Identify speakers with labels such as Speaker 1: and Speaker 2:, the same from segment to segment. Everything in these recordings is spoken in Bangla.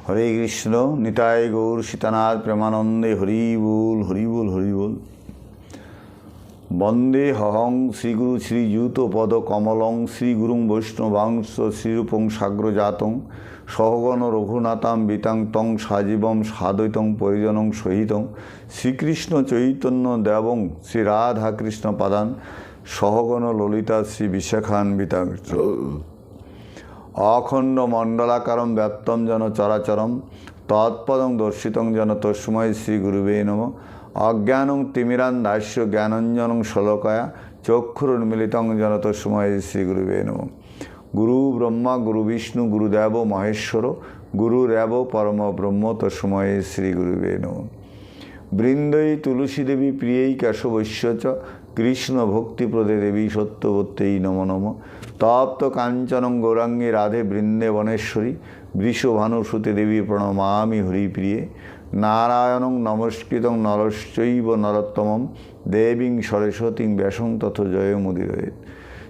Speaker 1: হরে কৃষ্ণ নিতাই গৌর সীতানাথ প্রেমানন্দে হরি বল হরি বল হরি বল। বন্দে হহং শ্রীগুরু শ্রীযুত পদ কমলং শ্রীগুরুং বৈষ্ণবাংশ শ্রীরূপং সাগ্রজাতং সহগণ রঘুনাথাম বিতাং তং সাজীবম সাদ্বৈতং পরিজনং সহিতং শ্রীকৃষ্ণ চৈতন্য দেবং শ্রী রাধা কৃষ্ণ পাদান সহগণ ললিতা শ্রী বিশাখান্বিতাং অখণ্ড মণ্ডলাকারম ব্যাপ্তম যেন চরাচরম তৎপদং দর্শিতং যেন তস্মৈ শ্রী গুরুবে নমঃ। অজ্ঞানং তিমিরান্ধাস্য জ্ঞানঞ্জনং শলকয়া চক্ষুরুন্মিলিতং যেন তস্মৈ শ্রী গুরুবে নমঃ। গুরু ব্রহ্মা গুরু বিষ্ণু গুরুদেব মহেশ্বর গুরুরেব পরম ব্রহ্ম তস্মৈ শ্রী গুরুবে নমঃ। বৃন্দৈ তুলসী দেবী প্রিয়ৈ কেশবস্য চ কৃষ্ণ ভক্তিপ্রদে দেবী সত্যবত্যৈ নমো নমঃ। তপ্ত কাঞ্চনং গৌরাঙ্গী রাধে বৃন্দে বনেশ্বরী বৃষভানুসুতে দেবী প্রণমামি হরিপ্রিয়ে। নারায়ণং নমস্কৃতং নরশ্চৈব নরোত্তমং দেবীং সরস্বতীং ব্যাসং তথ জয়মুদীরয়েৎ।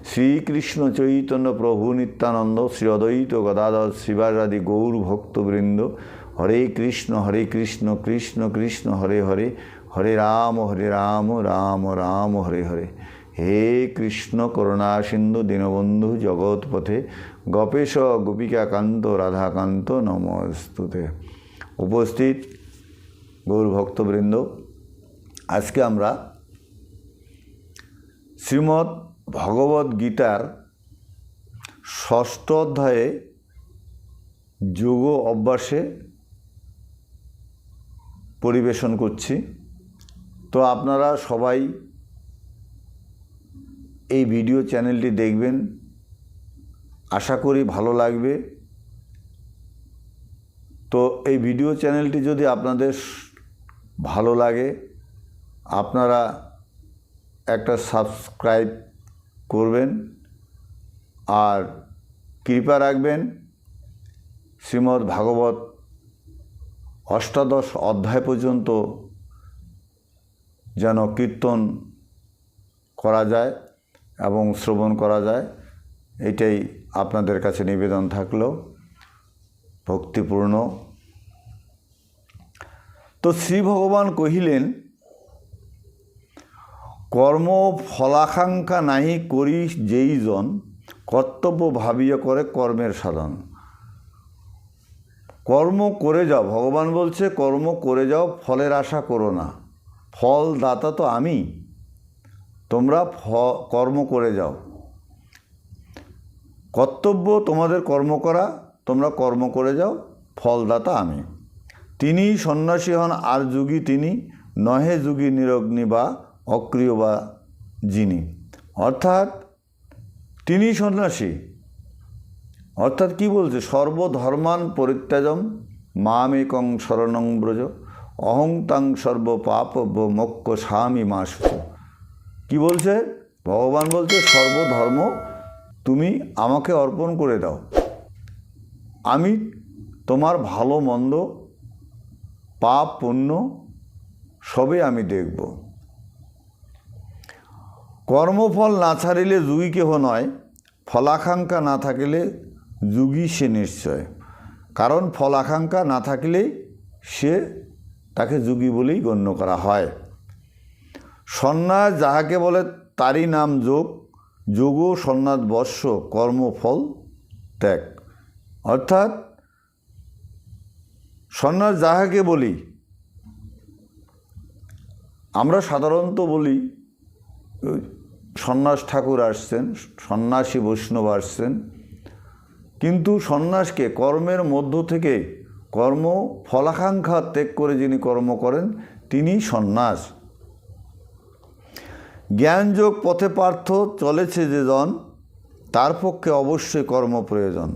Speaker 1: শ্রীকৃষ্ণ চৈতন্য প্রভু নিত্যানন্দ শ্রী অদ্বৈত গদাধর শ্রীবাসাদি গৌর ভক্তবৃন্দ। হরে কৃষ্ণ কৃষ্ণ কৃষ্ণ হরে হরে হরে রাম রাম রাম হরে হরে। হে কৃষ্ণ করুণা সিন্ধু দীনবন্ধু জগৎপথে গোপেশ গোপিকাকান্ত রাধাকান্ত নমস্তুতে। উপস্থিত গৌর ভক্তবৃন্দ, আজকে আমরা শ্রীমদ্ ভগবদ গীতার 6ষ্ঠ অধ্যায়ে যোগ অভ্যাসে পরিবেশন করছি। তো আপনারা সবাই এই ভিডিও চ্যানেলটি দেখবেন, আশা করি ভালো লাগবে। তো এই ভিডিও চ্যানেলটি যদি আপনাদের ভালো লাগে আপনারা একটা সাবস্ক্রাইব করবেন আর কৃপা রাখবেন শ্রীমদ্ ভাগবত অষ্টাদশ অধ্যায় পর্যন্ত যেন কীর্তন করা যায় এবং শ্রবণ করা যায়, এটাই আপনাদের কাছে নিবেদন থাকলো ভক্তিপূর্ণ। তো শ্রী ভগবান কহিলেন, কর্ম ফলাকাঙ্ক্ষা নাহি করি যেই জন কর্তব্য ভাবিয়া করে কর্মের সাধন। কর্ম করে যাও, ভগবান বলছে কর্ম করে যাও, ফলের আশা করো না, ফল দাতা তো আমি, তোমরা কর্ম করে যাও। কর্তব্য তোমাদের কর্ম করা, তোমরা কর্ম করে যাও, ফলদাতা আমি। তিনি সন্ন্যাসী হন আর যোগী তিনি, নহে যোগী নিরগ্নি বা অক্রিয় বা যিনি। অর্থাৎ তিনি সন্ন্যাসী, অর্থাৎ কি বলছে, সর্বধর্মান পরিত্যাজম মামেকং শরণং ব্রজ অহং তাং সর্বপাপ মোক্ষসামি মা শুচ। কি বলছে ভগবান? বলছে সর্বধর্ম তুমি আমাকে অর্পণ করে দাও, আমি তোমার ভালো মন্দ পাপ পুণ্য সবে আমি দেখব। কর্মফল না ছাড়িলে যোগী কেহ নয়, ফলাকাঙ্ক্ষা না থাকিলে যোগী সে নিশ্চয়। কারণ ফলাকাঙ্ক্ষা না থাকলেই সে তাকে যোগী বলেই গণ্য করা হয়। সন্ন্যাস যাহাকে বলে তারই নাম যোগ, যোগ সন্ন্যাস বর্ষ কর্মফল ত্যাগ। অর্থাৎ সন্ন্যাস যাহাকে বলি, আমরা সাধারণত বলি সন্ন্যাস ঠাকুর আসছেন, সন্ন্যাসী বৈষ্ণব আসছেন, কিন্তু সন্ন্যাসকে কর্মের মধ্য থেকে কর্ম ফলাকাঙ্ক্ষা ত্যাগ করে যিনি কর্ম করেন তিনি সন্ন্যাস। জ্ঞানযোগ পথে পার্থ চলেছে যে জন, তার পক্ষে অবশ্যই কর্ম প্রয়োজন।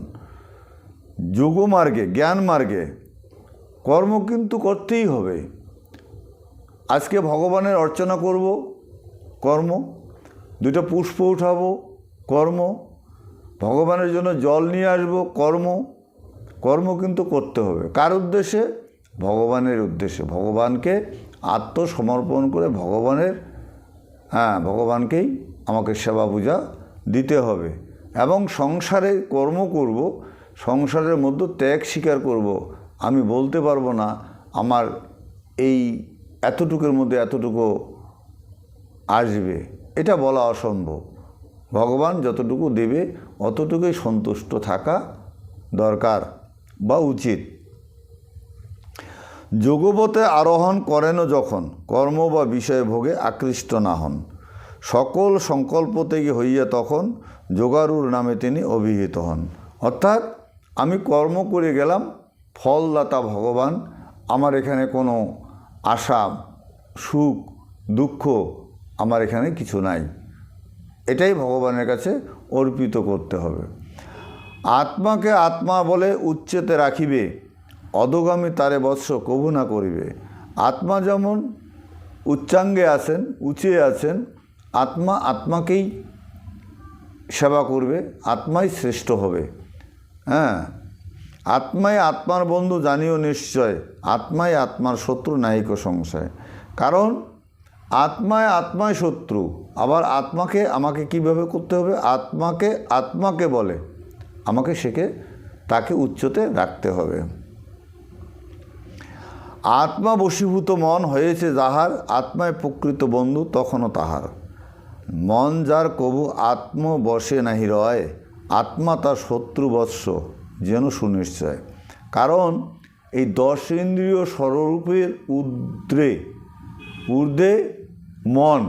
Speaker 1: যোগমার্গে জ্ঞান মার্গে কর্ম কিন্তু করতেই হবে। আজকে ভগবানের অর্চনা করব, কর্ম। দুটো পুষ্প উঠাবো, কর্ম। ভগবানের জন্য জল নিয়ে আসবো, কর্ম। কর্ম কিন্তু করতে হবে। কার উদ্দেশ্যে? ভগবানের উদ্দেশ্যে। ভগবানকে আত্মসমর্পণ করে ভগবানকেই আমাকে সেবা পূজা দিতে হবে। এবং সংসারে কর্ম করব, সংসারের মধ্যে ত্যাগ স্বীকার করব, আমি বলতে পারবো না আমার এই এতটুকুর মধ্যে এতটুকু আসবে, এটা বলা অসম্ভব। ভগবান যতটুকু দেবে অতটুকুই সন্তুষ্ট থাকা দরকার বা উচিত। যোগপথে আরোহণ করেনও যখন কর্ম বা বিষয় ভোগে আকৃষ্ট না হন, সকল সংকল্প থেকে হইয়া তখন যোগারূঢ় নামে তিনি অভিহিত হন। অর্থাৎ আমি কর্ম করে গেলাম, ফলদাতা ভগবান, আমার এখানে কোনো আশা, সুখ, দুঃখ আমার এখানে কিছু নাই, এটাই ভগবানের কাছে অর্পিত করতে হবে। আত্মাকে আত্মা বলে উচ্চেতে রাখিবে, অধোগামী তারে বৎস কভু না করিবে। আত্মা যেমন উচ্চাঙ্গে আছেন, উঁচিয়ে আছেন, আত্মা আত্মাকেই সেবা করবে, আত্মাই শ্রেষ্ঠ হবে। হ্যাঁ, আত্মাই আত্মার বন্ধু জানিও নিশ্চয়, আত্মাই আত্মার শত্রু নাহিক সংশয়। কারণ আত্মায় আত্মায় শত্রু, আবার আত্মাকে আমাকে কিভাবে করতে হবে, আত্মাকে আত্মাকে বলে আমাকে শেখে, তাকে উচ্চতে রাখতে হবে। আত্মা বশীভূত মন হয়েছে যাহার, আত্মায় প্রকৃত বন্ধু তখনও তাহার। মন যার কবু আত্ম বশে নাহি রয়, আত্মা তার শত্রু বৎস যেন সুনিশ্চয়। কারণ এই 10 ইন্দ্রিয় স্বরূপের ঊর্ধ্বে মন,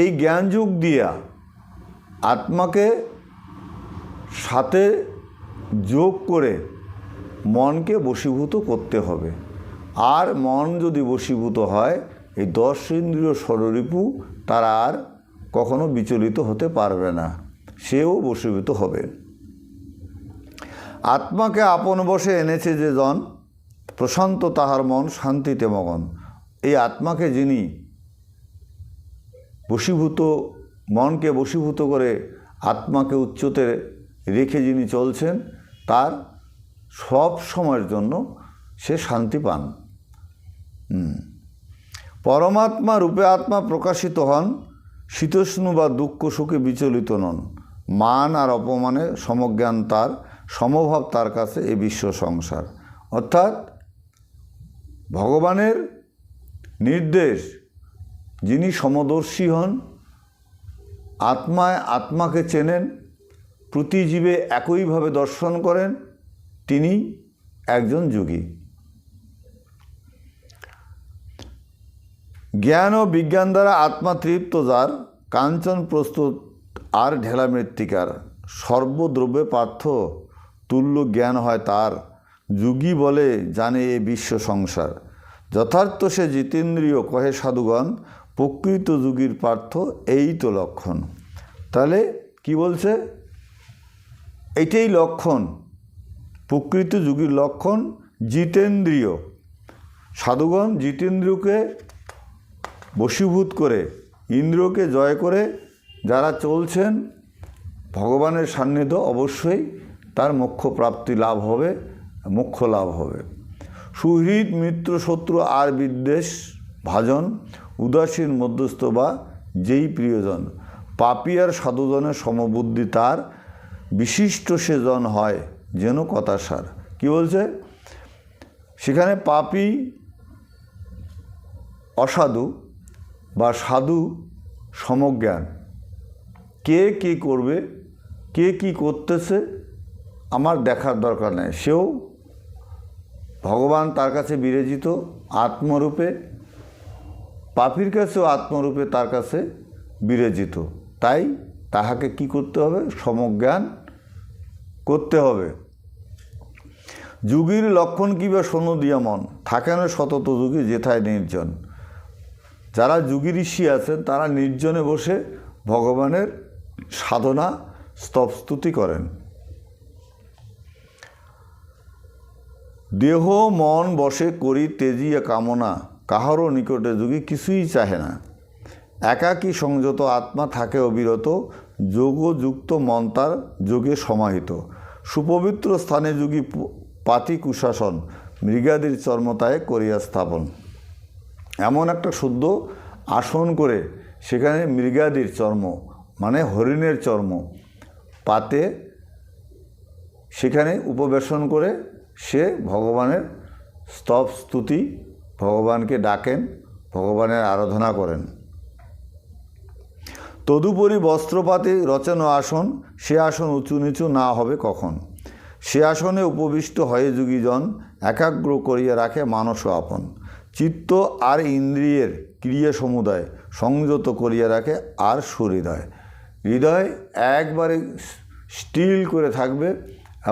Speaker 1: এই জ্ঞানযোগ দিয়া আত্মাকে সাথে যোগ করে মনকে বশীভূত করতে হবে। আর মন যদি বশীভূত হয়, এই 10 ইন্দ্রিয় ষড়রিপু তারা আর কখনো বিচলিত হতে পারবে না, সেও বশীভূত হবে। আত্মাকে আপন বশে এনেছে যে জন, প্রশান্ত তাহার মন শান্তিতে মগন। এই আত্মাকে যিনি বশীভূত, মনকে বশীভূত করে আত্মাকে উচ্চতে রেখে যিনি চলছেন, তার সব সময়ের জন্য সে শান্তি পান। পরমাত্মা রূপে আত্মা প্রকাশিত হন, শীতোষ্ণ বা দুঃখ সুখে বিচলিত নন। মান আর অপমানে সমজ্ঞান তার, সমভাব তার কাছে এ বিশ্ব সংসার। অর্থাৎ ভগবানের নির্দেশ, যিনি সমদর্শী হন, আত্মায় আত্মাকে চেনেন, প্রতি জীবে একইভাবে দর্শন করেন, তিনি একজন যোগী। জ্ঞান ও বিজ্ঞান দ্বারা আত্মা তৃপ্ত যার, কাঞ্চন প্রস্তুত আর ঢেলা মৃত্তিকার। সর্বদ্রব্যে পার্থ তুল্য জ্ঞান হয় তার, যোগী বলে জানে এ বিশ্ব সংসার। যথার্থ সে জিতেন্দ্রিয় কহে সাধুগণ, প্রকৃত যোগীর পার্থ এই তো লক্ষণ। তাহলে কি বলছে, এইটাই লক্ষণ, প্রকৃত যোগীর লক্ষণ জিতেন্দ্রিয়। সাধুগণ জিতেন্দ্রিয়কে বশীভূত করে, ইন্দ্রিয়কে জয় করে যারা চলছেন, ভগবানের সান্নিধ্য অবশ্যই তার মোক্ষ প্রাপ্তি লাভ হবে, মোক্ষ লাভ হবে। সুহৃদ মিত্র শত্রু আর বিদ্বেষ ভাজন, উদাসীন মধ্যস্থ বা যেই প্রিয়জন। পাপী আর সাধুজনের সমবুদ্ধি তার, বিশিষ্ট সে জন হয় যেন কথাসার। কি বলছে, সেখানে পাপী অসাধু বা সাধু সমজ্ঞান, কে কী করবে, কে কী করতেছে আমার দেখার দরকার নেই, সেও ভগবান তার কাছে বিরাজিত আত্মরূপে, পাপীর কাছেও আত্মরূপে তার কাছে বিরাজিত। তাই তাহাকে কি করতে হবে, সমজ্ঞান করতে হবে। যোগীর লক্ষণ কি বা শোনো দিয়া মন, থাকেন সতত যোগী যেথায় নির্জন। যারা যোগী ঋষি আছেন তারা নির্জনে বসে ভগবানের সাধনা স্তবস্তুতি করেন। দেহ মন বশে করি তেজিয়া কামনা, কাহারও নিকটে যোগী কিছুই চাহে না। একাকী সংযত আত্মা থাকে অবিরত, যোগযুক্ত মন তার যোগে সমাহিত। সুপবিত্র স্থানে যোগী পাতি কুশাসন, মৃগাদির চর্মতায় করিয়া স্থাপন। এমন একটা শুদ্ধ আসন করে সেখানে মৃগাদির চর্ম মানে হরিণের চর্ম পাতে সেখানে উপবেশন করে সে ভগবানের স্তব স্তুতি, ভগবানকে ডাকেন, ভগবানের আরাধনা করেন। তদুপরি বস্ত্রপাতি রচন আসন, সে আসন উঁচু নিচু না হবে কখন। সে আসনে উপবিষ্ট হয়ে যোগীজন একাগ্র করিয়া রাখে মানস আপন। চিত্ত আর ইন্দ্রিয়ের ক্রিয়া সমুদায় সংযত করিয়া রাখে আর সুহৃদয়। হৃদয় একবারে স্টিল করে থাকবে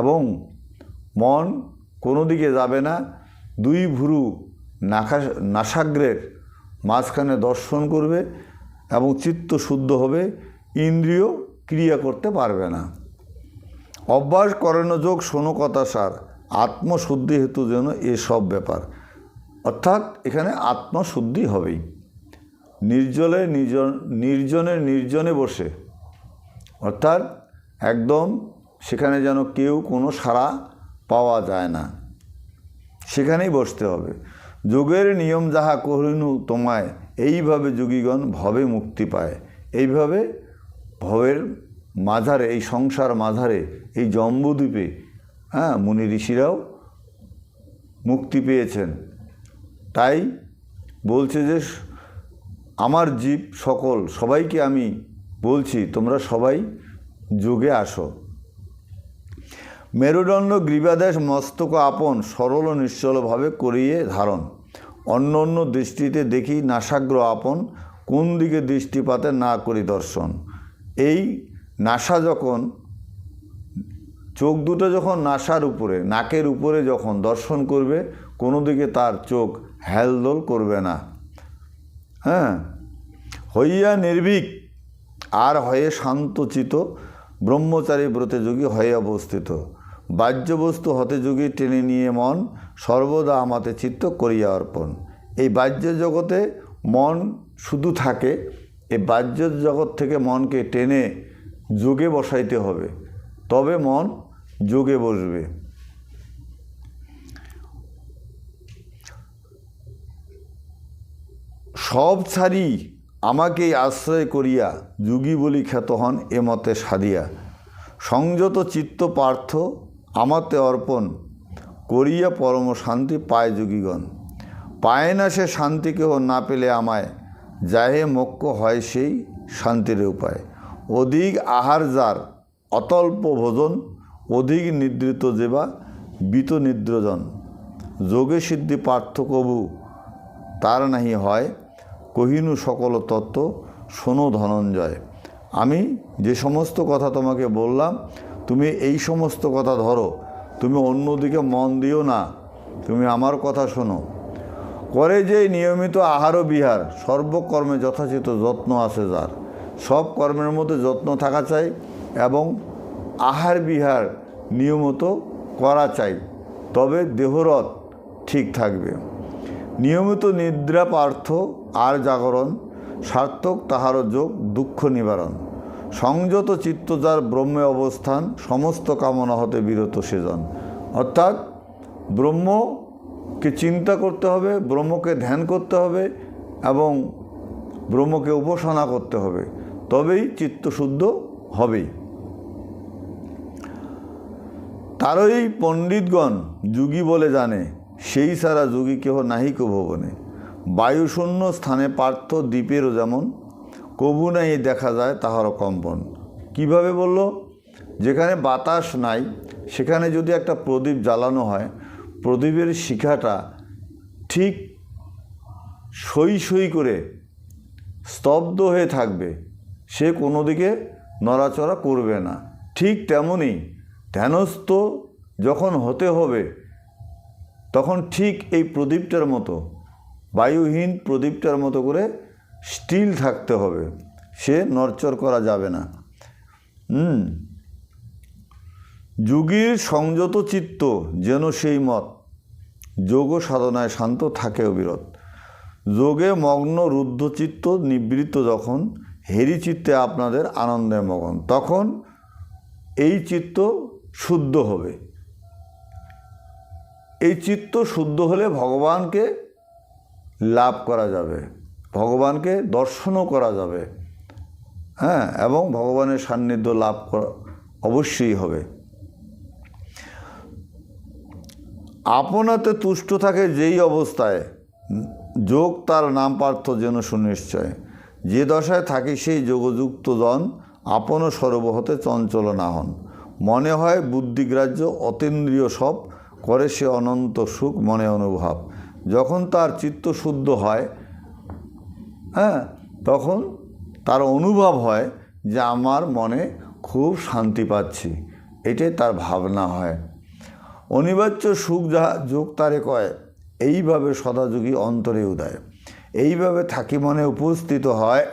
Speaker 1: এবং মন কোনো দিকে যাবে না। দুই ভ্রু নাসাগ্রের মাঝখানে দর্শন করবে এবং চিত্ত শুদ্ধ হবে, ইন্দ্রিয় ক্রিয়া করতে পারবে না। অভ্যাস করেন যোগ শোনো কথা সার, আত্মশুদ্ধি হেতু যেন এসব ব্যাপার। অর্থাৎ এখানে আত্মশুদ্ধি হবেই। নির্জনে বসে, অর্থাৎ একদম সেখানে যেন কেউ কোনো সাড়া পাওয়া যায় না, সেখানেই বসতে হবে। যোগের নিয়ম যাহা কহিনু তোমায়, এইভাবে যোগীগণ ভবে মুক্তি পায়। এইভাবে ভবের মাঝারে, এই সংসার মাঝারে, এই জম্বুদ্বীপে মুনি ঋষিরাও মুক্তি পেয়েছেন। তাই বলছে যে আমার জীব সকল সবাইকে আমি বলছি তোমরা সবাই যোগে আসো। মেরুদণ্ড গ্রীবাদেশ মস্তক আপন, সরল নিশ্চলভাবে করিয়ে ধারণ। অন্য অন্য দৃষ্টিতে দেখি নাসাগ্র আপন, কোন দিকে দৃষ্টিপাতে না করি দর্শন। এই নাসা যখন, চোখ দুটো যখন নাসার উপরে, নাকের উপরে যখন দর্শন করবে, কোনো দিকে তার চোখ হেলদোল করবে না। হইয়া নির্ভীক আর হয়ে শান্তচিত, ব্রহ্মচারী ব্রতে যোগী হয়ে অবস্থিত। বাহ্যবস্তু হতে যোগী টেনে নিয়ে মন, সর্বদা আমাতে চিত্ত করিয়া অর্পণ। এই বাহ্য জগতে মন শুধু থাকে, এই বাহ্য জগৎ থেকে মনকে টেনে যোগে বসাইতে হবে, তবে মন যোগে বসবে। সব ছাড়ি আমাকেই আশ্রয় করিয়া, যোগী বলি খ্যাত হন এ মতে সাধিয়া। সংযত চিত্ত পার্থ আমাতে অর্পণ, করিয়া পরম শান্তি পায় যোগীগণ। পায় না সে শান্তি কেহ না পেলে আমায়, যাহে মোক্ষ হয় সেই শান্তির উপায়। অধিক আহার যার অতল্প ভোজন, অধিক নিদ্রিত যেবা বিত নিদ্রজন। যোগে সিদ্ধি পার্থ কবু তার নাহি হয়, কহিনু সকল তত্ত্ব শোনো ধনঞ্জয়। আমি যে সমস্ত কথা তোমাকে বললাম, তুমি এই সমস্ত কথা ধরো, তুমি অন্যদিকে মন দিও না, তুমি আমার কথা শোনো। করে যে নিয়মিত আহার ও বিহার, সর্বকর্মে যথাচিত যত্ন আছে যার। সব কর্মের মধ্যে যত্ন থাকা চাই এবং আহার বিহার নিয়মিত করা চাই, তবে দেহরথ ঠিক থাকবে। নিয়মিত নিদ্রা পার্থ আর জাগরণ, সার্থক তাহারও যোগ দুঃখ নিবারণ। সংযত চিত্ত যার ব্রহ্মে অবস্থান, সমস্ত কামনা হতে বিরত সেজন। অর্থাৎ ব্রহ্মকে চিন্তা করতে হবে, ব্রহ্মকে ধ্যান করতে হবে এবং ব্রহ্মকে উপাসনা করতে হবে, তবেই চিত্তশুদ্ধ হবেই। তারই পণ্ডিতগণ যোগী বলে জানে, সেই ছাড়া যোগী কেহ নাহিক ভুবনে। বায়ুশূন্য স্থানে পার্থ দ্বীপেরও যেমন, কবু নাই দেখা যায় তাহারও কম্পন। কিভাবে বলল? যেখানে বাতাস নাই সেখানে যদি একটা প্রদীপ জ্বালানো হয়, প্রদীপের শিখাটা ঠিক সই সই করে স্তব্ধ হয়ে থাকবে, সে কোনো দিকে নড়াচড়া করবে না। ঠিক তেমনই ধ্যানস্থ যখন হতে হবে, তখন ঠিক এই প্রদীপটার মতো, বায়ুহীন প্রদীপটার মতো করে স্টিল থাকতে হবে, সে নড়চড় করা যাবে না। যোগীর সংযত চিত্ত যেন সেই মত, যোগ সাধনায় শান্ত থাকে অবিরত। যোগে মগ্ন রুদ্ধ চিত্ত নিবৃত্ত যখন, হেরি চিত্তে আপনাদের আনন্দে মগন, তখন এই চিত্ত শুদ্ধ হবে। এই চিত্ত শুদ্ধ হলে ভগবানকে লাভ করা যাবে, ভগবানকে দর্শনও করা যাবে, এবং ভগবানের সান্নিধ্য লাভ করা অবশ্যই হবে। আপনাতে তুষ্ট থাকে যেই অবস্থায়, যোগ তার নাম পার্থ যেন সুনিশ্চয়। যে দশায় থাকি সেই যোগযুক্ত জন, আপন সর্ব হতে চঞ্চল না হন। মনে হয় বুদ্ধিগ্রাহ্য অতীন্দ্রিয় সব, করে সে অনন্ত সুখ মনে অনুভব। যখন তার চিত্ত শুদ্ধ হয়, তখন তার অনুভব হয় যে আমার মনে খুব শান্তি পাচ্ছি, এটাই তার ভাবনা হয়। অনিবার্য সুখ যাহা যোগ তারে কয়, এইভাবে সদাযোগী অন্তরে উদয়। এইভাবে থাকি মনে উপস্থিত হয়,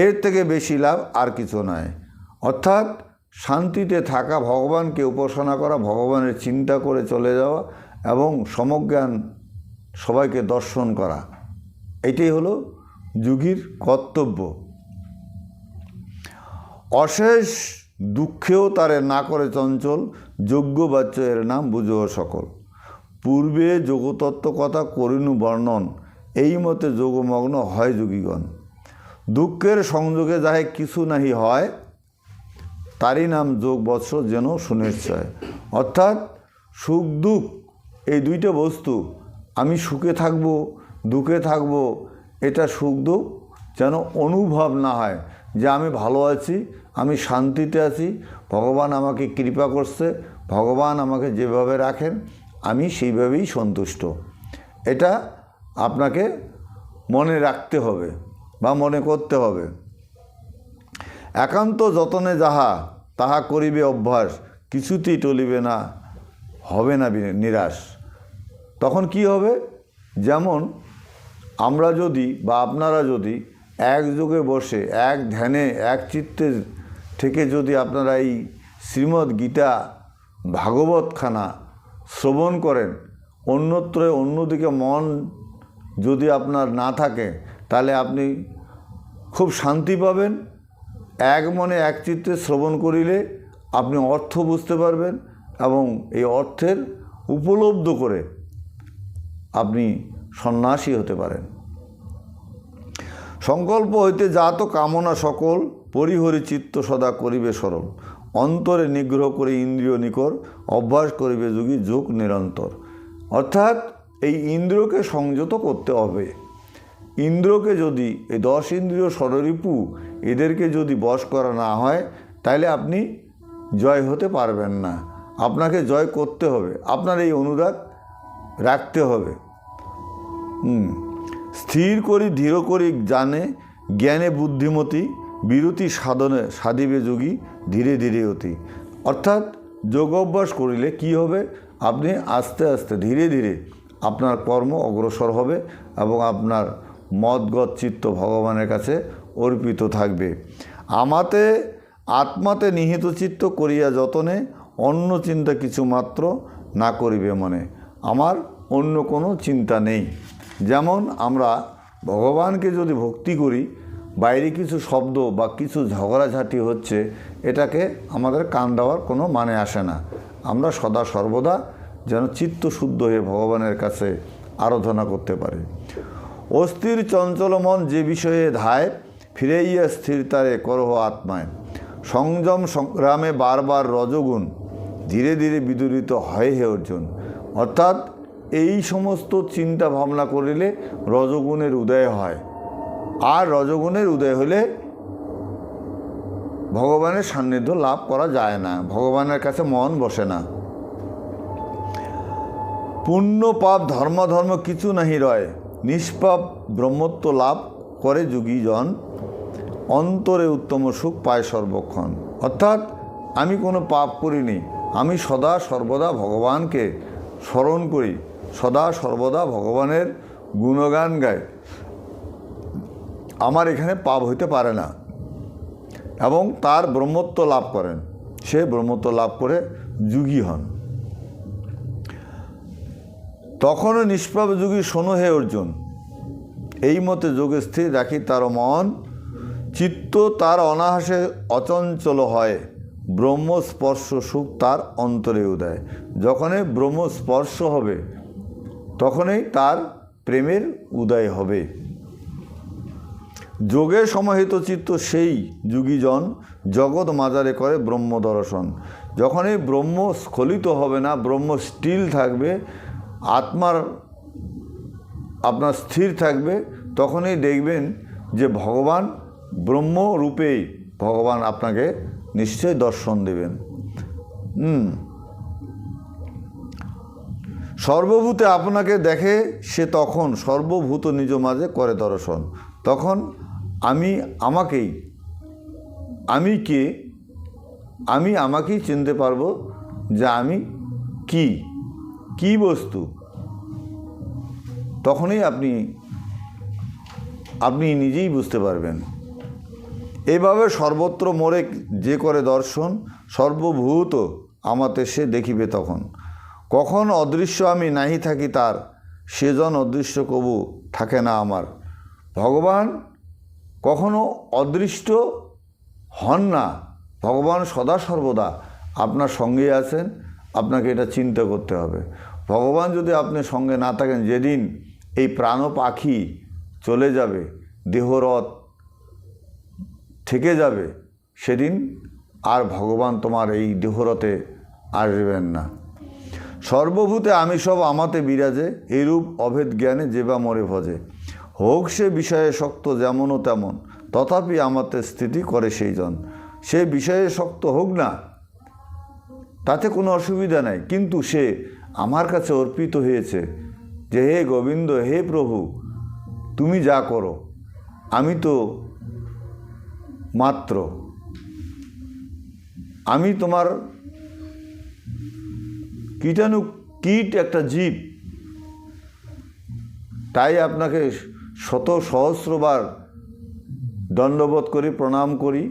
Speaker 1: এর থেকে বেশি লাভ আর কিছু নয়। অর্থাৎ শান্তিতে থাকা, ভগবানকে উপাসনা করা, ভগবানের চিন্তা করে চলে যাওয়া এবং সমজ্ঞান সবাইকে দর্শন করা, এটাই হলো যোগীর কর্তব্য। অশেষ দুঃখেও তারে না করে চঞ্চল, যোগ্য বাচ্য এর নাম বুঝো সকল। পূর্বে যোগতত্ত্ব কথা করিনু বর্ণন, এই মতে যোগমগ্ন হয় যোগীগণ। দুঃখের সংযোগে যাহে কিছু নাহি হয়, তারই নাম যোগ বৎস যেন সুনিশ্চয়। অর্থাৎ সুখ দুঃখ এই দুইটা বস্তু, আমি সুখে থাকব দুঃখে থাকব, এটা সুখ দুঃখ যেন অনুভব না হয় যে আমি ভালো আছি, আমি শান্তিতে আছি, ভগবান আমাকে কৃপা করছে, ভগবান আমাকে যেভাবে রাখেন আমি সেইভাবেই সন্তুষ্ট। এটা আপনাকে মনে রাখতে হবে বা মনে করতে হবে। একান্ত যতনে যাহা তাহা করিবে অভ্যাস, কিছুতেই টলিবে না, হবে না নিরাশ। তখন কি হবে? যেমন আমরা যদি বা আপনারা যদি একযোগে বসে এক ধ্যানে এক চিত্তে থেকে যদি আপনারা এই শ্রীমদ্ গীতা ভাগবতখানা শ্রবণ করেন, অন্যত্র অন্যদিকে মন যদি আপনার না থাকে, তাহলে আপনি খুব শান্তি পাবেন। এক মনে এক চিত্তে শ্রবণ করিলে আপনি অর্থ বুঝতে পারবেন এবং এই অর্থের উপলব্ধ করে আপনি সন্ন্যাসী হতে পারেন। সংকল্প হইতে জাত কামনা সকল, পরিহরি চিত্ত সদা করিবে সরল। অন্তরে নিগ্রহ করে ইন্দ্রিয় নিকর, অভ্যাস করিবে যোগী যোগ নিরন্তর। অর্থাৎ এই ইন্দ্রিয়কে সংযত করতে হবে। ইন্দ্রকে যদি এই 10 ইন্দ্রিয় ষড়রিপু এদেরকে যদি বশ করা না হয়, তাহলে আপনি জয় হতে পারবেন না। আপনাকে জয় করতে হবে, আপনার এই অনুরাগ রাখতে হবে। স্থির করি ধীর করি জানে, জ্ঞানে বুদ্ধিমতী, বিরতি সাধনে সাধিবে যোগী ধীরে ধীরে অতি। অর্থাৎ যোগ অভ্যাস করিলে কি হবে? আপনি আস্তে আস্তে ধীরে ধীরে আপনার কর্ম অগ্রসর হবে এবং আপনার মদগত চিত্ত ভগবানের কাছে অর্পিত থাকবে। আমাতে আত্মাতে নিহিত চিত্ত করিয়া যতনে, অন্য চিন্তা কিছু মাত্র না করিবে মনে। আমার অন্য কোনো চিন্তা নেই। যেমন আমরা ভগবানকে যদি ভক্তি করি, বাইরে কিছু শব্দ বা কিছু ঝগড়াঝাটি হচ্ছে, এটাকে আমাদের কান দেওয়ার কোনো মানে আসে না। আমরা সদা সর্বদা যেন চিত্ত শুদ্ধ হয়ে ভগবানের কাছে আরাধনা করতে পারি। অস্থির চঞ্চল মন যে বিষয়ে ধায়, ফিরাইয়া স্থিরতারে করহ আত্মায়। সংযম সংগ্রামে বারবার রজগুণ, ধীরে ধীরে বিদূরিত হয় হে অর্জুন। অর্থাৎ এই সমস্ত চিন্তা ভাবনা করিলে রজগুণের উদয় হয়, আর রজগুণের উদয় হলে ভগবানের সান্নিধ্য লাভ করা যায় না, ভগবানের কাছে মন বসে না। পুণ্য পাপ ধর্ম কিছু নাহি রয়, নিষ্পাপ ব্রহ্মত্ব লাভ করে যোগীজন। অন্তরে উত্তম সুখ পায় সর্বক্ষণ। অর্থাৎ আমি কোনো পাপ করিনি, আমি সদা সর্বদা ভগবানকে স্মরণ করি, সদা সর্বদা ভগবানের গুণগান গাই, আমার এখানে পাপ হইতে পারে না। এবং তার ব্রহ্মত্ব লাভ করেন, সে ব্রহ্মত্ব লাভ করে যোগী হন। তখনও নিষ্পাপ যোগী শোনো হে অর্জুন, এই মতে যোগে স্থির রাখি তার মন। চিত্ত তার অনাহাসে অচঞ্চল হয়, ব্রহ্মস্পর্শ সুখ তার অন্তরে উদয়। যখনই ব্রহ্মস্পর্শ হবে তখনই তার প্রেমের উদয় হবে। যোগে সমাহিত চিত্ত সেই যোগীজন, জগৎ মাজারে করে ব্রহ্ম দর্শন। যখনই ব্রহ্ম স্খলিত হবে না, ব্রহ্ম স্টিল থাকবে, আত্মার আপনার স্থির থাকবে, তখনই দেখবেন যে ভগবান ব্রহ্ম রূপেই ভগবান আপনাকে নিশ্চয় দর্শন দেবেন। সর্বভূতে আপনাকে দেখে সে, তখন সর্বভূত নিজ মাঝে করে দর্শন। তখন আমি কে, আমি আমাকেই চিনতে পারবো যে আমি কি বস্তু। তখনই আপনি নিজেই বুঝতে পারবেন। এভাবে সর্বত্র মোরে যে করে দর্শন, সর্বভূত আমাতে সে দেখিবে তখন। কখন অদৃশ্য আমি নাহি থাকি তার, সেজন অদৃশ্য কবু থাকে না আমার। ভগবান কখনো অদৃষ্ট হন না, ভগবান সদা সর্বদা আপনার সঙ্গেই আছেন। আপনাকে এটা চিন্তা করতে হবে। ভগবান যদি আপনার সঙ্গে না থাকেন, যেদিন এই প্রাণ পাখি চলে যাবে, দেহরথ থেকে যাবে, সেদিন আর ভগবান তোমার এই দেহরথে আসবেন না। সর্বভূতে আমি সব আমাতে বিরাজে, এইরূপ অভেদ জ্ঞানে যে বা মরে ভজে। হোক সে বিষয়ে শক্ত যেমনও তেমন, তথাপি আমাতে স্থিতি করে সেই জন। সে বিষয়ে শক্ত হোক না, তাতে কোনো অসুবিধা নাই, কিন্তু সে আমার কাছে অর্পিত হয়েছে যে হে গোবিন্দ, হে প্রভু, তুমি যা করো, আমি তো মাত্র, আমি তোমার কীট একটা জীব। তাই আপনাকে শত সহস্রবার দণ্ডবোধ করি, প্রণাম করি।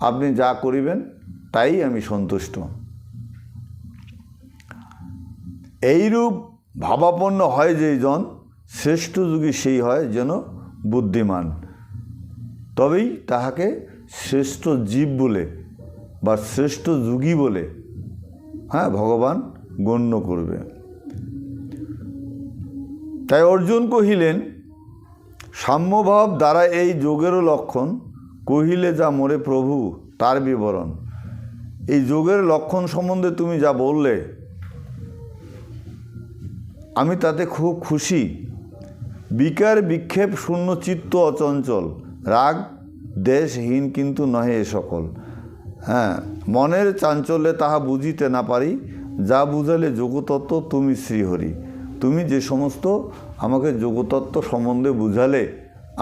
Speaker 1: আপনি যা করিবেন তাই আমি সন্তুষ্ট। এইরূপ ভাবাপন্ন হয় যেই জন, শ্রেষ্ঠ যোগী সেই হয় যেন বুদ্ধিমান। তবেই তাহাকে শ্রেষ্ঠ জীব বলে বা শ্রেষ্ঠ যোগী বলে ভগবান গণ্য করবে। তাই অর্জুন কহিলেন, সাম্যভাব দ্বারা এই যোগেরও লক্ষণ, কহিলে যা মোরে প্রভু তার বিবরণ। এই যোগের লক্ষণ সম্বন্ধে তুমি যা বললে, আমি তাতে খুব খুশি। বিকার বিক্ষেপ শূন্য চিত্ত অচঞ্চল, রাগ দেশহীন কিন্তু নহে এ সকল। মনের চাঞ্চল্যে তাহা বুঝিতে না পারি, যা বুঝালে যোগতত্ত্ব তুমি শ্রীহরি। তুমি যে সমস্ত আমাকে যোগতত্ত্ব সম্বন্ধে বুঝালে,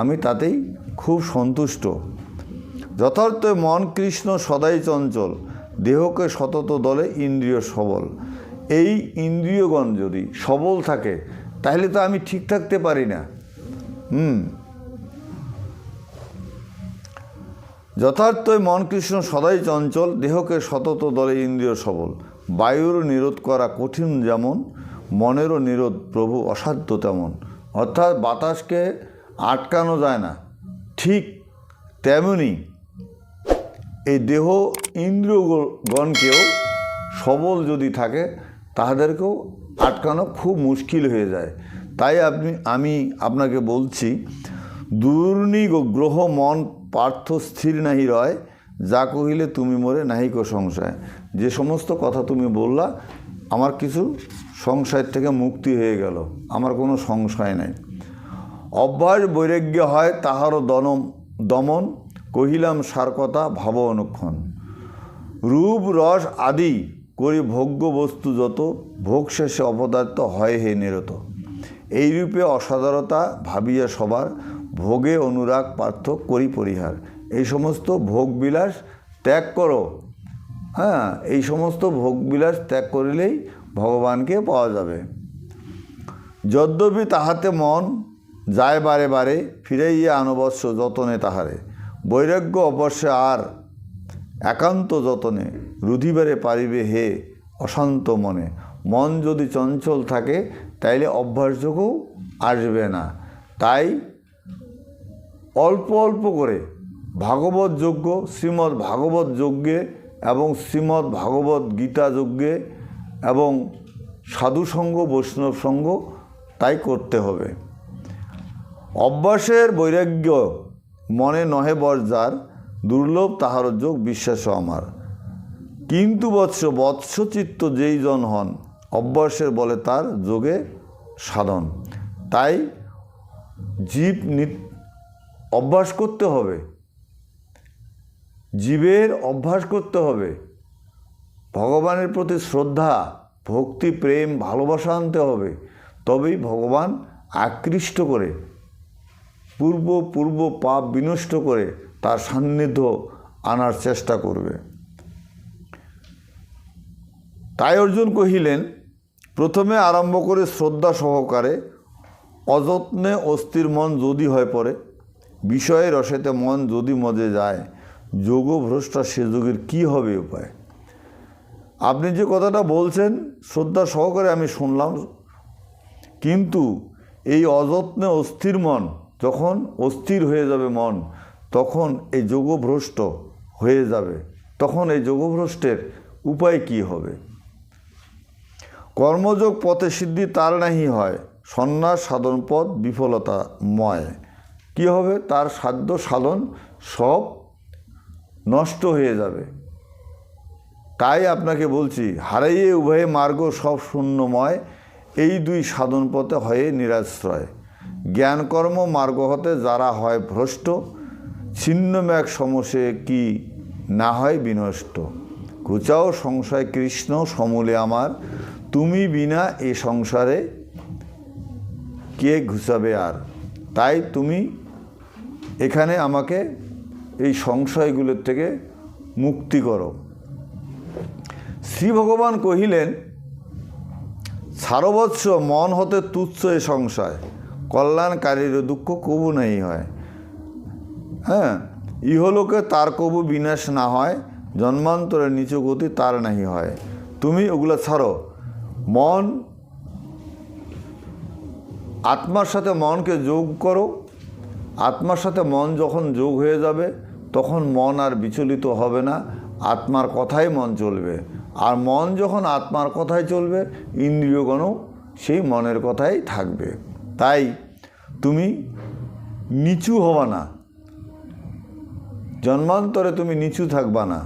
Speaker 1: আমি তাতেই খুব সন্তুষ্ট। যথার্থ মন কৃষ্ণ সদাই চঞ্চল, দেহকে সতত দলে ইন্দ্রিয় সবল। এই ইন্দ্রিয়গণ যদি সবল থাকে, তাহলে তো আমি ঠিক থাকতে পারি না। যথার্থই মন কৃষ্ণ সদাই চঞ্চল, দেহকে সতত দলে ইন্দ্রিয় সবল। বায়ুর নিরোধ করা কঠিন যেমন, মনেরও নিরোধ প্রভু অসাধ্য তেমন। অর্থাৎ বাতাসকে আটকানো যায় না, ঠিক তেমনি এই দেহ ইন্দ্রিয়গণকেও সবল যদি থাকে, তাহাদেরকেও আটকানো খুব মুশকিল হয়ে যায়। তাই আমি আপনাকে বলছি, দুর্নিগ্রহ মন পার্থ স্থির নাহি রয়, যা কহিলে তুমি মোরে নাহিক সংশয়। যে সমস্ত কথা তুমি বললা, আমার কিছু সংশয়ের থেকে মুক্তি হয়ে গেল, আমার কোনো সংশয় নাই। অভ্যাস বৈরাগ্য হয় তাহারও দমন, কহিলাম সার কথা ভাব অনুক্ষণ। রূপ রস আদি করি ভোগ্য বস্তু যত, ভোগ শেষে অপদার্থ হয় হে নিরত। এই রূপে অসাধারণতা ভাবিয়া সবার, ভোগে অনুরাগ পার্থ করি পরিহার। এই সমস্ত ভোগবিলাস ত্যাগ করো। এই সমস্ত ভোগবিলাস ত্যাগ করিলেই ভগবানকে পাওয়া যাবে। যদ্যপি তাহাতে মন যায় বারে বারে, ফিরাইয়া আনবশ্য যতনে তাহারে। বৈরাগ্য অবশ্যে আর একান্ত যতনে, রুধিবারে পারিবে হে অশান্ত মনে। মন যদি চঞ্চল থাকে, তাইলে অভ্যাসযোগও আসবে না। তাই অল্প অল্প করে ভাগবত যজ্ঞ, শ্রীমদ্ ভাগবত যজ্ঞে এবং শ্রীমদ্ ভাগবত গীতা যজ্ঞে এবং সাধুসঙ্গ বৈষ্ণব সঙ্গ তাই করতে হবে। অভ্যাসের বৈরাগ্য মনে নহে বর যার, দুর্লভ তাহার যোগ বিশ্বাস আমার। কিন্তু বৎসচিত্ত যেই জন হন, অভ্যাসের বলে তার যোগে সাধন। তাই জীব অভ্যাস করতে হবে, জীবের অভ্যাস করতে হবে, ভগবানের প্রতি শ্রদ্ধা, ভক্তি, প্রেম, ভালোবাসা আনতে হবে। তবেই ভগবান আকৃষ্ট করে পূর্ব পাপ বিনষ্ট করে তার সান্নিধ্য আনার চেষ্টা করবে। তাই অর্জুন কহিলেন, প্রথমে আরম্ভ করে শ্রদ্ধা সহকারে অযত্নে অস্থির মন যদি হয় পড়ে, বিষয়ে রসেতে মন যদি মজে যায়, যোগভ্রষ্টা সে যোগের কী হবে উপায়। আপনি যে কথাটা বলছেন শ্রদ্ধা সহকারে আমি শুনলাম, কিন্তু এই অযত্নে অস্থির মন যখন অস্থির হয়ে যাবে মন, তখন এই যোগভ্রষ্ট হয়ে যাবে। তখন এই যোগভ্রষ্টের উপায় কি হবে? কর্মযোগ পথে সিদ্ধি তার নাহি হয়, সন্ন্যাস সাধন পথ বিফলতাময়। কি হবে? তার সাধ্য সাধন সব নষ্ট হয়ে যাবে। তাই আপনাকে বলছি, হারাইয়ে উভয়ে মার্গ সব শূন্যময়, এই দুই সাধন পথে হয়ে নিরাশ্রয়। জ্ঞানকর্ম মার্গ হতে যারা হয় ভ্রষ্ট, ছিন্ন ম্যাগ সমসে কি না হয় বিনষ্ট। ঘুচাও সংশয় কৃষ্ণ সমূলে আমার, তুমি বিনা এ সংসারে কে ঘুচাবে আর। তাই তুমি এখানে আমাকে এই সংশয়গুলোর থেকে মুক্তি করো। শ্রী ভগবান কহিলেন, ছাড়বৎস মন হতে তুচ্ছ এ সংশয়, কল্যাণকারীর দুঃখ কবু নাই হয়। হ্যাঁ, ইহলোকে তার কবু বিনাশ না হয়, জন্মান্তরের নিচু গতি তার নাহি হয়। তুমি ওগুলো ছাড়ো। মন, আত্মার সাথে মনকে যোগ করো। আত্মার সাথে মন যখন যোগ হয়ে যাবে, তখন মন আর বিচলিত হবে না, আত্মার কথাই মন চলবে। আর মন যখন আত্মার কথাই চলবে, ইন্দ্রিয়গণও সেই মনের কথাই থাকবে। তাই তুমি নিচু হবা না, জন্মান্তরে তুমি নিচু থাকবা না।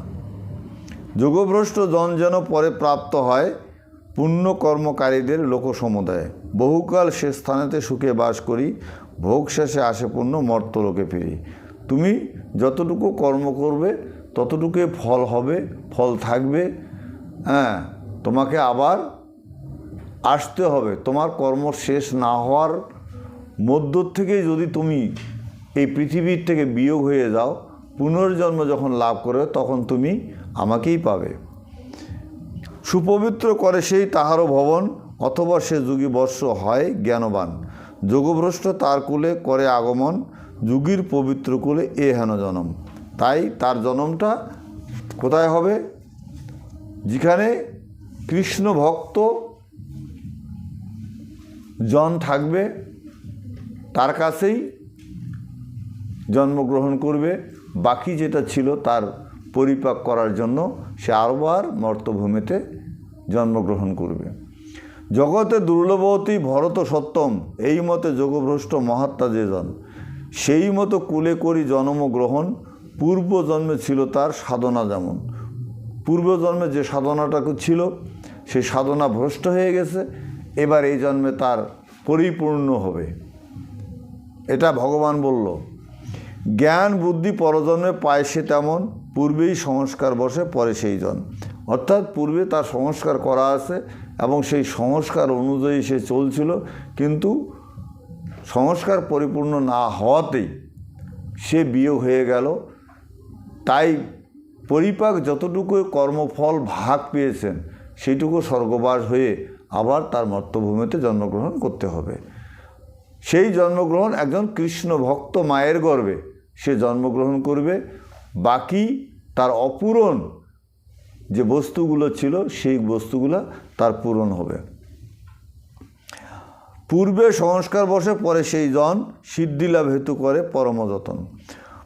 Speaker 1: যোগভ্রষ্ট জন যেন পরে প্রাপ্ত হয়, পুণ্য কর্মকারীদের লোকসমুদায়। বহুকাল সে স্থানেতে সুখে বাস করি, ভোগ শেষে আসে পুণ্য মর্তলোকে ফিরি। তুমি যতটুকু কর্ম করবে ততটুকুই ফল হবে, ফল থাকবে। হ্যাঁ, তোমাকে আবার আসতে হবে। তোমার কর্ম শেষ না হওয়ার মধ্য থেকেই যদি তুমি এই পৃথিবীর থেকে বিয়োগ হয়ে যাও, পুনর্জন্ম যখন লাভ করবে, তখন তুমি আমাকেই পাবে। সুপবিত্র করে সেই তাহারও ভবন, অথবা সে যুগী বর্ষ হয় জ্ঞানবান। যোগভ্রষ্ট তার কুলে করে আগমন, যুগীর পবিত্র কুলে এ হেন জনম। তাই তার জন্মটা কোথায় হবে? যেখানে কৃষ্ণ ভক্ত জন থাকবে, তার কাছেই জন্মগ্রহণ করবে। বাকি যেটা ছিল তার পরিপাক করার জন্য সে আরবার মর্তভূমিতে জন্মগ্রহণ করবে। জগতে দুর্লভবতী ভরত সত্যম, এই মতে যোগভ্রষ্ট মহাত্মা যে জন, সেই মতো কুলে করি জন্মগ্রহণ, পূর্বজন্মে ছিল তার সাধনা যেমন। পূর্বজন্মে যে সাধনাটাকে ছিল, সেই সাধনা ভ্রষ্ট হয়ে গেছে, এবার এই জন্মে তার পরিপূর্ণ হবে। এটা ভগবান বলল। জ্ঞান বুদ্ধি পরজন্মে পায় সে তেমন, পূর্বেই সংস্কার বসে পরে সেই জন। অর্থাৎ পূর্বে তার সংস্কার করা আছে এবং সেই সংস্কার অনুযায়ী সে চলছিল, কিন্তু সংস্কার পরিপূর্ণ না হওয়াতেই সে বিয়োগ হয়ে গেল। তাই পরিপাক যতটুকু কর্মফল ভাগ পেয়েছেন, সেইটুকু স্বর্গবাস হয়ে আবার তার মর্তভূমিতে জন্মগ্রহণ করতে হবে। সেই জন্মগ্রহণ একজন কৃষ্ণ ভক্ত মায়ের গর্ভে সে জন্মগ্রহণ করবে। বাকি তার অপূরণ যে বস্তুগুলো ছিল, সেই বস্তুগুলো তার পূরণ হবে। পূর্বে সংস্কার বসে পরে সেই জন, সিদ্ধিলাভ হেতু করে পরমযতন।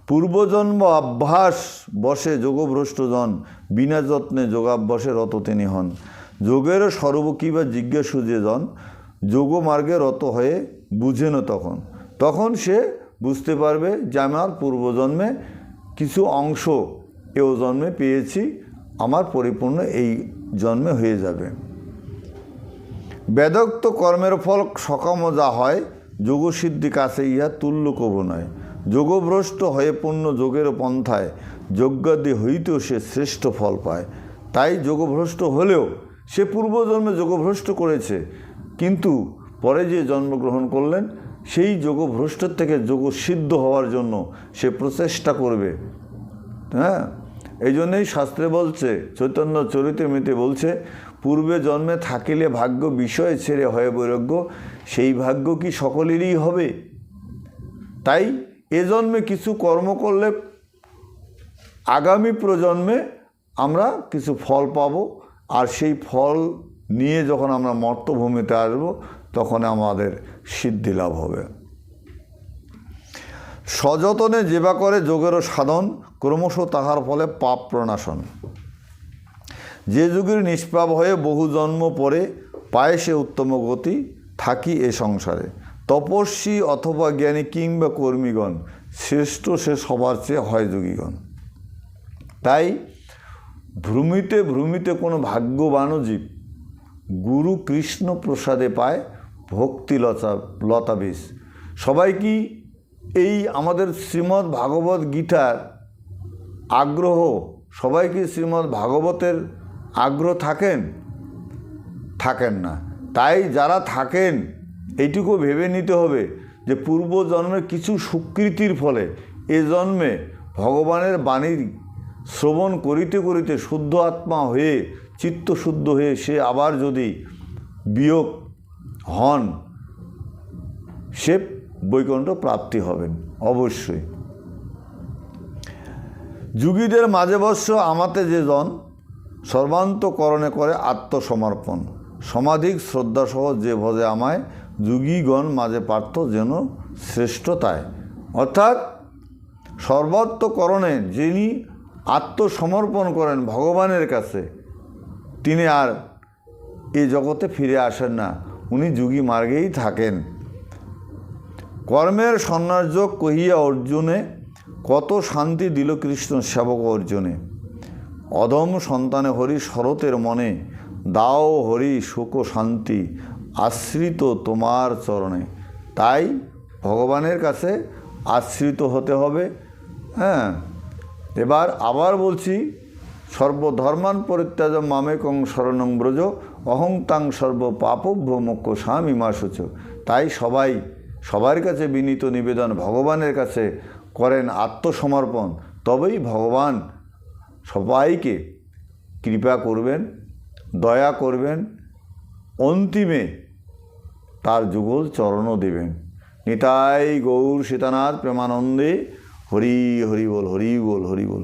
Speaker 1: পূর্বজন্ম অভ্যাস বসে যোগভ্রষ্ট জন, বিনা যত্নে যোগাভ্যাসে রত তিনি হন। যোগেরও স্বরূপ কিবা জিজ্ঞাসু যে জন, যোগমার্গে রত হয়ে বুঝেন তখন। তখন সে বুঝতে পারবে যে আমার পূর্বজন্মে কিছু অংশ এও জন্মে পেয়েছি, আমার পরিপূর্ণ এই জন্মে হয়ে যাবে। বেদোক্ত কর্মের ফল সকাম যা হয় যোগসিদ্ধি কাছে ইহা তুল্য কবু নয়। যোগভ্রষ্ট হয়ে পূর্ণ যোগের পন্থায় যজ্ঞাদি হইতেও সে শ্রেষ্ঠ ফল পায়। তাই যোগভ্রষ্ট হলেও সে পূর্বজন্মে যোগভ্রষ্ট করেছে, কিন্তু পরে যে জন্মগ্রহণ করলেন সেই যোগভ্রষ্টের থেকে যোগসিদ্ধ হওয়ার জন্য সে প্রচেষ্টা করবে। হ্যাঁ, এই জন্যই শাস্ত্রে বলছে, চৈতন্য চরিতামৃতে বলছে, পূর্বে জন্মে থাকিলে ভাগ্য বিষয় ছেড়ে হয় বৈরাগ্য, সেই ভাগ্য কি সকলেরই হবে? তাই এ জন্মে কিছু কর্ম করলে আগামী প্রজন্মে আমরা কিছু ফল পাব, আর সেই ফল নিয়ে যখন আমরা মর্তভূমিতে আসব তখন আমাদের সিদ্ধি লাভ হবে। সযতনে যেবা করে যোগেরও সাধন, ক্রমশ তাহার ফলে পাপ প্রণাশন। যে যুগের নিষ্পাপ হয়ে বহু জন্ম পরে পায় সে উত্তম গতি, থাকি এ সংসারে। তপস্বী অথবা জ্ঞানী কিংবা কর্মীগণ, শ্রেষ্ঠ সে সবার চেয়ে হয় যোগীগণ। তাই ভ্রমিতে ভ্রমিতে কোনো ভাগ্যবানও জীব গুরু কৃষ্ণ প্রসাদে পায় ভক্তি লতা বীজ। সবাই কি এই আমাদের শ্রীমদ্ ভাগবত গীতার আগ্রহ, সবাই কি শ্রীমদ্ ভাগবতের আগ্রহ থাকেন না। তাই যারা থাকেন এইটুকু ভেবে নিতে হবে যে পূর্বজন্মের কিছু সুকৃতির ফলে এ জন্মে ভগবানের বাণীর শ্রবণ করিতে করিতে শুদ্ধ আত্মা হয়ে, চিত্তশুদ্ধ হয়ে সে আবার যদি বিয়োগ হন, সে বৈকুণ্ঠ প্রাপ্তি হবেন অবশ্যই। যোগীদের মাঝে বস্য আমাতে যে জন, সর্বান্তকরণে করে আত্মসমর্পণ। সমাধিক শ্রদ্ধাসহ যে ভজে আমায়, যোগীগণ মাঝে পার্থ যেন শ্রেষ্ঠতায়। অর্থাৎ সর্বান্তকরণে যিনি আত্মসমর্পণ করেন ভগবানের কাছে, তিনি আর এই জগতে ফিরে আসেন না, উনি যোগী মার্গেই থাকেন। কর্মের সন্ন্যাসযোগ কহিয়া অর্জুনে, কত শান্তি দিল কৃষ্ণ সেবক অর্জুনে। অধম সন্তানে হরি শরতের মনে, দাও হরি সুখ শান্তি আশ্রিত তোমার চরণে। তাই ভগবানের কাছে আশ্রিত হতে হবে। হ্যাঁ, এবার আবার বলছি, সর্বধর্মান পরিত্যাজ মামেকং শরণং ব্রজ, অহং তাং সর্ব পাপভ্য মোক্ষ স্বামী মা শুচ। তাই সবার কাছে বিনীত নিবেদন, ভগবানের কাছে করেন আত্মসমর্পণ, তবেই ভগবান সবাইকে কৃপা করবেন, দয়া করবেন, অন্তিমে তার যুগল চরণও দেবেন। নিতাই গৌর সীতানাথ প্রেমানন্দে। হরি হরি বল, হরি বল, হরি বল।